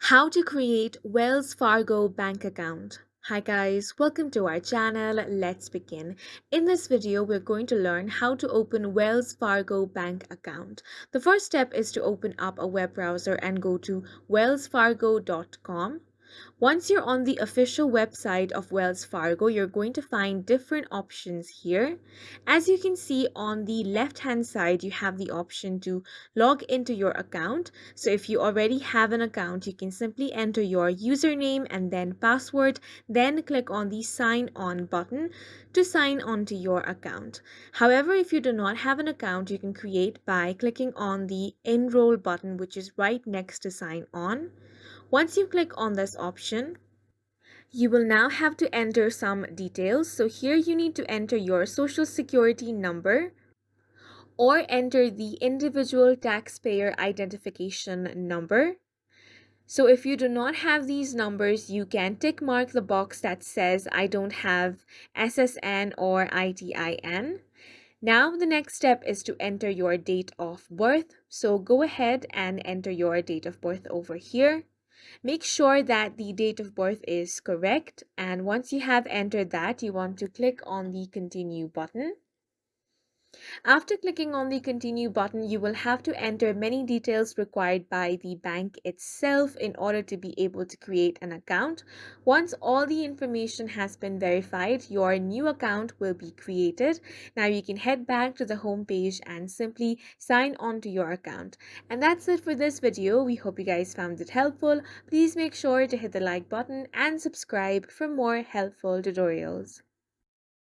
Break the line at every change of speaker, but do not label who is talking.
How to create Wells Fargo bank account. Hi guys, welcome to our channel. Let's begin. In this video, we're going to learn how to open Wells Fargo bank account. The first step is to open up a web browser and go to wellsfargo.com. Once you're on the official website of Wells Fargo, you're going to find different options here. As you can see on the left hand side, you have the option to log into your account. So if you already have an account, you can simply enter your username and then password, then click on the sign on button to sign on to your account. However, if you do not have an account, you can create by clicking on the enroll button, which is right next to sign on. Once you click on this option, you will now have to enter some details. So here you need to enter your social security number or enter the individual taxpayer identification number. So if you do not have these numbers, you can tick mark the box that says I don't have SSN or ITIN. Now the next step is to enter your date of birth. So go ahead and enter your date of birth over here. Make sure that the date of birth is correct, and once you have entered that, you want to click on the continue button. After clicking on the continue button, you will have to enter many details required by the bank itself in order to be able to create an account. Once all the information has been verified, your new account will be created. Now you can head back to the home page and simply sign on to your account. And that's it for this video. We hope you guys found it helpful. Please make sure to hit the like button and subscribe for more helpful tutorials.